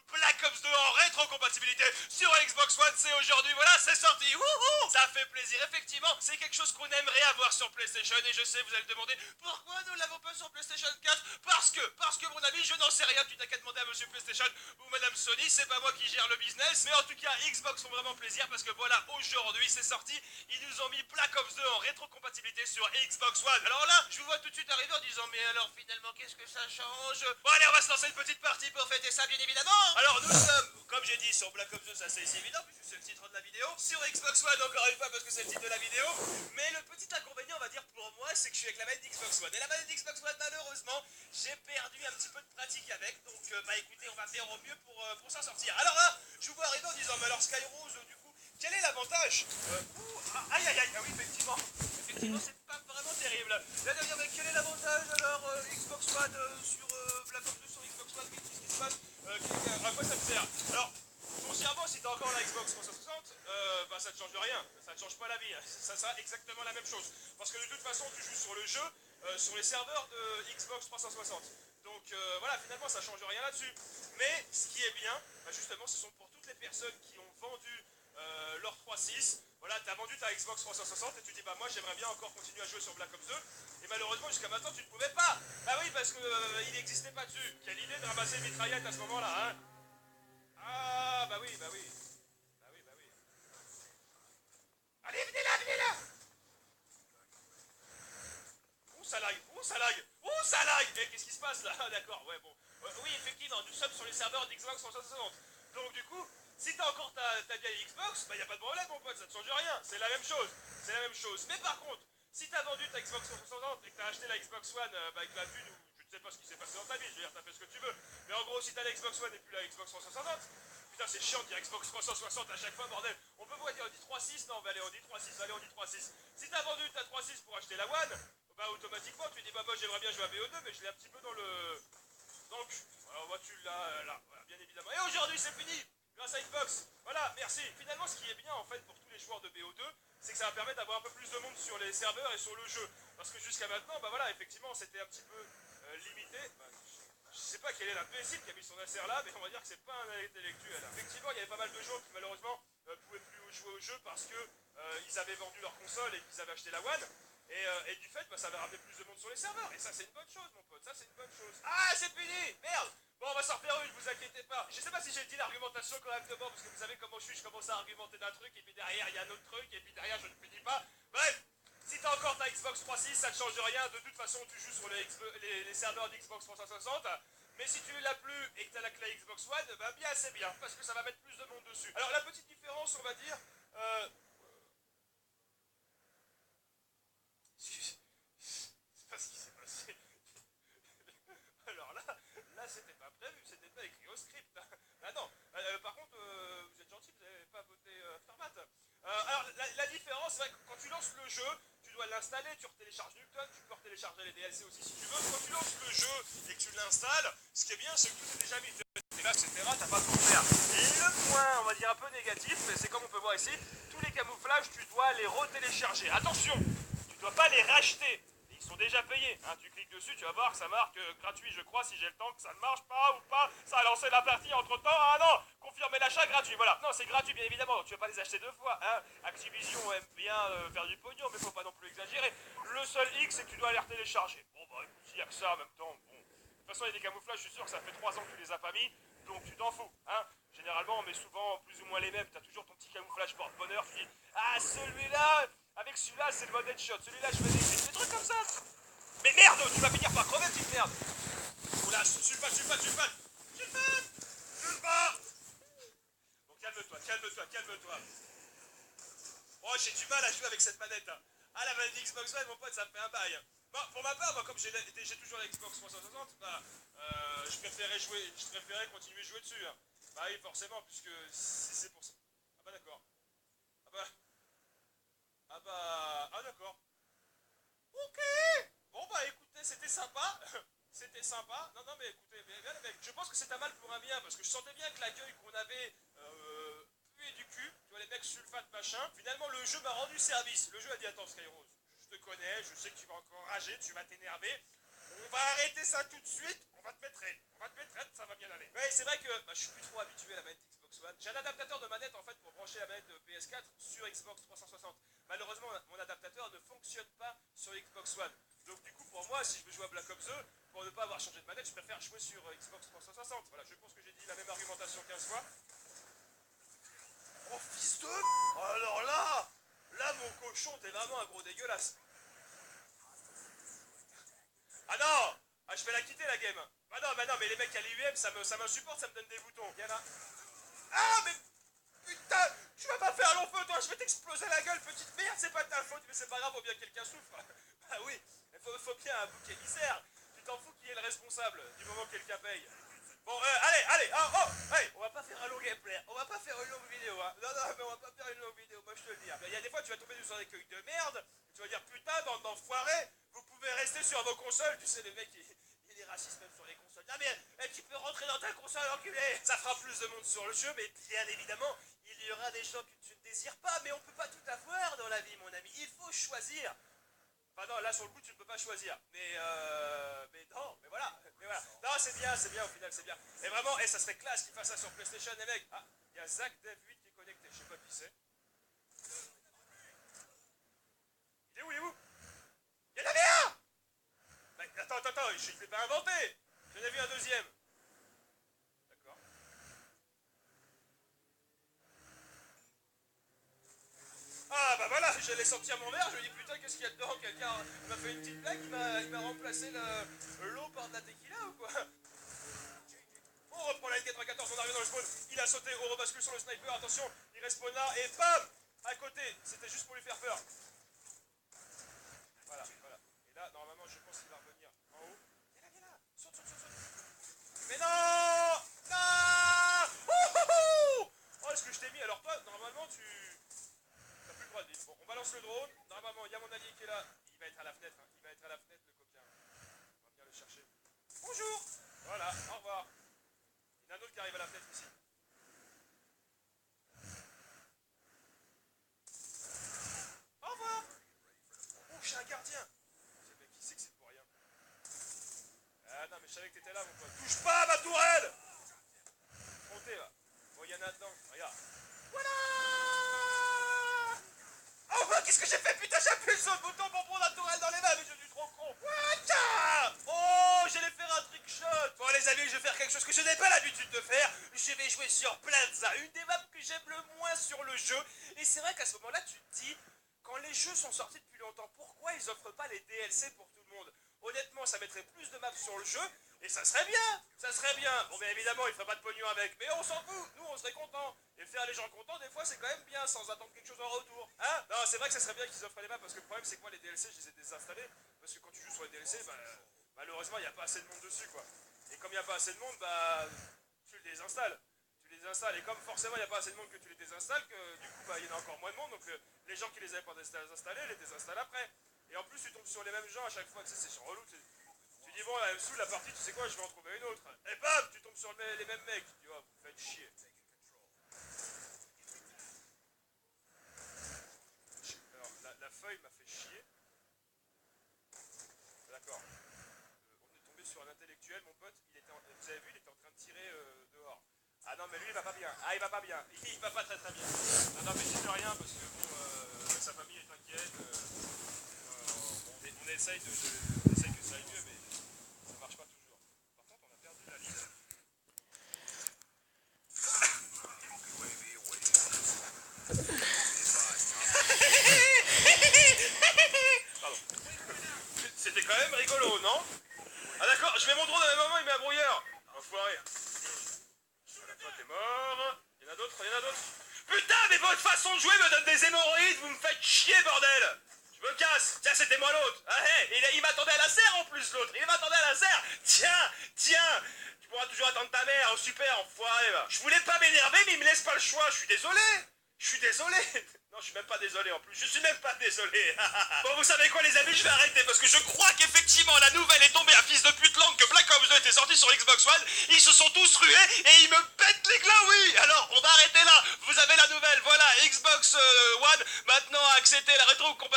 Black Ops 2 en rétrocompatibilité sur Xbox One, c'est aujourd'hui, voilà, c'est sorti. Wouhou, ça fait plaisir, effectivement, c'est quelque chose qu'on aimerait avoir sur PlayStation, et je sais, vous allez demander, pourquoi nous l'avons pas sur PlayStation 4? Parce que mon ami, je n'en sais rien, tu n'as qu'à demander à monsieur PlayStation ou madame Sony, c'est pas moi qui gère le business, mais en tout cas, Xbox font vraiment plaisir, parce que voilà, aujourd'hui, c'est sorti, ils nous ont mis Black Ops 2 en rétrocompatibilité sur Xbox One. Alors là, je vous vois tout de suite arriver en disant, mais alors finalement, qu'est-ce que ça change? Bon allez, on va se lancer une petite partie pour fêter ça, bien évidemment. Alors nous sommes, comme j'ai dit, sur Black Ops 2, ça c'est évident, puisque c'est le titre de la vidéo. Sur Xbox One, encore une fois, parce que c'est le titre de la vidéo. Mais le petit inconvénient, on va dire pour moi, c'est que je suis avec la manette d'Xbox One. Et la manette d'Xbox One, malheureusement, j'ai perdu un petit peu de pratique avec. Donc bah écoutez, on va faire au mieux pour s'en sortir. Alors là, je vous vois arriver en disant, mais alors Skyrose, du coup, quel est l'avantage aïe aïe aïe, ah oui, effectivement. Effectivement, c'est pas vraiment terrible. Là, d'ailleurs, mais quel est l'avantage alors Xbox One sur Black Ops 2 sur Xbox One? Qu'est-ce qui se passe à quoi ça me sert? Alors, foncièrement, si t'as encore la Xbox 360, bah ça te change rien, ça te change pas la vie, ça sera exactement la même chose. Parce que de toute façon, tu joues sur le jeu, sur les serveurs de Xbox 360. Donc voilà, finalement, ça change rien là-dessus. Mais ce qui est bien, bah, justement, ce sont pour toutes les personnes qui ont vendu leur 3.6. Voilà, t'as vendu ta Xbox 360 et tu dis bah moi j'aimerais bien encore continuer à jouer sur Black Ops 2. Et malheureusement jusqu'à maintenant tu ne pouvais pas. Bah oui parce que il n'existait pas dessus. Quelle idée de ramasser une mitraillette à ce moment-là, hein? Ah bah oui, bah oui. Bah oui, bah oui. Allez, venez là, venez là. Ouh ça lag, ouh ça lag, ouh ça lag. Eh, qu'est-ce qui se passe là? Ah d'accord, ouais bon. Oui effectivement, nous sommes sur les serveurs d'Xbox 360. Donc du coup, si t'as encore ta vieille Xbox, bah y a pas de problème mon pote, ça ne change rien, c'est la même chose, c'est la même chose. Mais par contre, si t'as vendu ta Xbox 360 et que t'as acheté la Xbox One avec la vue, ou je ne sais pas ce qui s'est passé dans ta vie, je veux dire, t'as fait ce que tu veux. Mais en gros, si t'as la Xbox One et puis la Xbox 360, putain c'est chiant de dire Xbox 360 à chaque fois, bordel. On peut pas dire on dit 3.6, non, on va aller on dit 3.6, allez on dit 3.6. Si t'as vendu ta 3.6 pour acheter la One, bah automatiquement tu dis bah moi j'aimerais bien jouer à BO2, mais je l'ai un petit peu dans le... Donc, alors moi tu l'as là, voilà, bien évidemment. Et aujourd'hui c'est fini grâce à Xbox. Voilà, merci. Finalement, ce qui est bien en fait pour tous les joueurs de BO2, c'est que ça va permettre d'avoir un peu plus de monde sur les serveurs et sur le jeu. Parce que jusqu'à maintenant, bah voilà, effectivement, c'était un petit peu limité. Bah, je sais pas quel est l'imbécile qui a mis son insert là, mais on va dire que c'est pas un intellectuel. Effectivement, il y avait pas mal de gens qui malheureusement pouvaient plus jouer au jeu parce que ils avaient vendu leur console et qu'ils avaient acheté la One. Et du fait, bah, ça va ramener plus de monde sur les serveurs. Et ça, c'est une bonne chose, mon pote. Ça, c'est une bonne chose. Ah, c'est fini. Merde. Bon, on va s'en refaire une, vous inquiétez pas. Je sais pas si j'ai dit l'argumentation correctement, parce que vous savez comment je commence à argumenter d'un truc, et puis derrière, il y a un autre truc, et puis derrière, je ne finis pas. Bref, si t'as encore ta Xbox 3.6, ça ne change rien. De toute façon, tu joues sur les serveurs d'Xbox 360. Mais si tu l'as plus et que t'as la clé Xbox One, bah bien, c'est bien, parce que ça va mettre plus de monde dessus. Alors, la petite différence, on va dire... C'est pas ce qui s'est passé. Alors là c'était pas prévu, c'était pas écrit au script. Ah non, par contre, vous êtes gentil, vous n'avez pas voté Aftermath. Alors la différence, c'est vrai que quand tu lances le jeu, tu dois l'installer, tu télécharges Newton, tu peux télécharger les DLC aussi si tu veux. Quand tu lances le jeu et que tu l'installes, ce qui est bien, c'est que tout est déjà mis. Etc. T'as pas besoin de faire. Et le point, on va dire un peu négatif, c'est comme on peut voir ici, tous les camouflages, tu dois les retélécharger. Attention, tu dois pas les racheter. Ils sont déjà payés. Hein. Tu cliques dessus, tu vas voir, ça marque gratuit, je crois, si j'ai le temps que ça ne marche pas ou pas. Ça a lancé la partie entre temps. Ah non, confirmer l'achat gratuit. Voilà. Non, c'est gratuit, bien évidemment. Tu vas pas les acheter deux fois. Hein. Activision aime bien faire du pognon, mais faut pas non plus exagérer. Le seul X, c'est que tu dois les retélécharger. Bon, bah écoute, s'il y a que ça en même temps, bon. De toute façon, il y a des camouflages, je suis sûr que ça fait 3 ans que tu les as pas mis, donc tu t'en fous. Hein. Généralement, on met souvent plus ou moins les mêmes. T'as toujours ton petit camouflage porte-bonheur. Tu dis, ah, celui-là, avec celui-là, c'est le mode headshot. Celui-là, je fais des trucs comme ça. Mais merde, tu vas finir par crever, petite merde. Oula, sulfate, sulfate, sulfate. Sulfate. Sulfate. Bon, calme-toi, calme-toi, calme-toi. Oh, j'ai du mal à jouer avec cette manette. Hein. Ah, la manette Xbox One, mon pote, ça me fait un bail. Bon, pour ma part, moi, comme j'ai toujours la Xbox 360, bah, je préférais continuer à jouer dessus. Hein. Bah oui, forcément, puisque c'est pour ça. Ah bah d'accord. Ah bah, ah d'accord. Ok. Bon bah écoutez, c'était sympa. C'était sympa. Non, non, mais écoutez, bien les mecs, je pense que c'est un mal pour un bien, parce que je sentais bien que l'accueil qu'on avait pué du cul, tu vois, les mecs sulfate machin, finalement le jeu m'a rendu service. Le jeu a dit, attends Skyrose, je te connais, je sais que tu vas encore rager, tu vas t'énerver, On va arrêter ça tout de suite. On va te mettre raid. On va te mettre raid, ça va bien aller. Ouais, c'est vrai que je suis plus trop habitué à la manette Xbox One. J'ai un adaptateur de manette en fait pour brancher la manette de PS4 sur Xbox 360. Malheureusement, mon adaptateur ne fonctionne pas sur Xbox One. Donc du coup, pour moi, si je veux jouer à Black Ops 2, pour ne pas avoir changé de manette, je préfère jouer sur Xbox 360. Voilà, je pense que j'ai dit la même argumentation 15 fois. Oh fils de... Alors là, mon cochon, t'es vraiment un gros dégueulasse. Ah non. Ah, je vais la quitter la game. Bah non, mais les mecs à l'IUM, ça m'insupporte, ça me donne des boutons. Y'en a... Ah, mais... Putain, tu vas pas faire long feu, toi, je vais t'exploser la gueule, petite merde, c'est pas ta faute, mais c'est pas grave, faut bien que quelqu'un souffre. Bah oui, il faut bien un bouc émissaire. Tu t'en fous qui est le responsable, du moment que quelqu'un paye. Bon, allez, hey, on va pas faire un long gameplay, on va pas faire une longue vidéo, hein. Non, mais on va pas faire une longue vidéo, moi je te le dis. Il y a des fois, tu vas tomber sur des cueils de merde, et tu vas dire, putain, bande d'enfoirés, vous pouvez rester sur vos consoles, tu sais, les mecs, il est raciste même sur les consoles. Non mais, tu peux rentrer dans ta console, enculé. Ça fera plus de monde sur le jeu, mais bien évidemment, il y aura des gens que tu ne désires pas, mais on peut pas tout avoir dans la vie, mon ami, il faut choisir. Enfin non, là sur le coup tu ne peux pas choisir. Mais non, mais voilà. Non, c'est bien au final, c'est bien. Et vraiment, ça serait classe qu'ils fassent ça sur PlayStation, les mecs. Ah, il y a Zach Dev 8 qui est connecté, je sais pas qui c'est. Il est où? Il y en avait un. Mais attends, je ne l'ai pas inventé. J'en ai vu un deuxième. D'accord. Ah bah voilà, j'allais sortir mon verre, je me dis putain qu'est-ce qu'il y a dedans, quelqu'un m'a fait une petite blague, il m'a remplacé l'eau par de la tequila ou quoi? On reprend la N94, on arrive dans le spawn, il a sauté, on rebascule sur le sniper, attention, il respawn là et bam. À côté, c'était juste pour lui faire peur. Voilà. Et là, normalement, je pense qu'il va revenir en haut. Viens là, saute. Mais non. Oh, est-ce que je t'ai mis? Alors toi, normalement, tu... T'as plus le droit de vivre. Bon, on balance le drone. Normalement, il y a mon allié qui est là. Il va être à la fenêtre, hein. Il va être à la fenêtre, le coquin. On va venir le chercher. Bonjour. Voilà, au revoir. Il y en a un autre qui arrive à la fenêtre ici. Au revoir. Oh, j'ai un gardien. C'est mec, qui sait que c'est pour rien. Ah non, mais je savais que t'étais là, mon pote. Touche pas à ma tourelle. Montez, là. Bon, il y en a dedans. Regarde. Voilà. Oh, qu'est-ce que j'ai fait? Putain, j'ai appuyé sur le bouton pour prendre la tourelle dans les mains, mais je suis trop con. What? Oh, j'allais faire un trick shot. Bon, les amis, je vais faire quelque chose que je n'ai pas l'habitude de faire. Je vais jouer sur Plaza, une des maps que j'aime le moins sur le jeu. Et c'est vrai qu'à ce moment-là, tu te dis, quand les jeux sont sortis depuis longtemps, pourquoi ils offrent pas les DLC pour tout le monde? Honnêtement, ça mettrait plus de maps sur le jeu, et ça serait bien. Bon, bien évidemment, il ferait pas de pognon avec, mais on s'en fout, nous, on serait contents. Et faire les gens contents, des fois, c'est quand même bien, sans attendre quelque chose en retour. Hein? Non, c'est vrai que ça serait bien qu'ils offrent les maps, parce que le problème, c'est que moi, les DLC, je les ai désinstallés, parce que quand tu joues sur les DLC, malheureusement, il n'y a pas assez de monde dessus, quoi. Et comme il n'y a pas assez de monde, tu le désinstalles. Et comme forcément il n'y a pas assez de monde que tu les désinstalles, que du coup il y en a encore moins de monde, donc les gens qui les avaient pas désinstallés les désinstallent après. Et en plus tu tombes sur les mêmes gens à chaque fois, tu sais, c'est relou. Tu dis bon, là, sous la partie, tu sais quoi, je vais en trouver une autre. Et bam, tu tombes sur les mêmes mecs. Tu dis oh, vous faites chier. Alors la feuille m'a fait chier. D'accord. On est tombé sur un intellectuel, mon pote, vous avez vu, il était en train de tirer dehors. Ah non, mais lui, il va pas bien. Ah, il va pas bien. Il va pas très bien. Non, mais dis rien, parce que bon, sa famille est inquiète. On essaye que ça aille mieux, mais ça marche pas toujours. Par contre, on a perdu la ligne. Pardon. C'était quand même rigolo, non? Ah d'accord, je mets mon drone à un moment, il met un brouilleur. Enfoiré. Toi t'es mort. Il y en a d'autres. Putain, mais votre façon de jouer me donne des hémorroïdes, vous me faites chier, bordel. Je me casse. Tiens, c'était moi l'autre. Ah, hey, il m'attendait à la serre en plus, l'autre. Il m'attendait à la serre. Tiens. Tu pourras toujours attendre ta mère. Oh, super, enfoiré, va. Je voulais pas m'énerver, mais il me laisse pas le choix. Je suis désolé. Non, je suis même pas désolé en plus. Je suis même pas désolé. Bon, vous savez quoi, les amis, je vais arrêter parce que je crois qu'effectivement la nouvelle est tombée à fils de pute langue que Black Ops 2 était sorti sur Xbox One. Ils se sont tous rués et ils me pètent les glands, oui. Alors, on va arrêter là. Vous avez la nouvelle. Voilà, Xbox One maintenant a accepté la rétro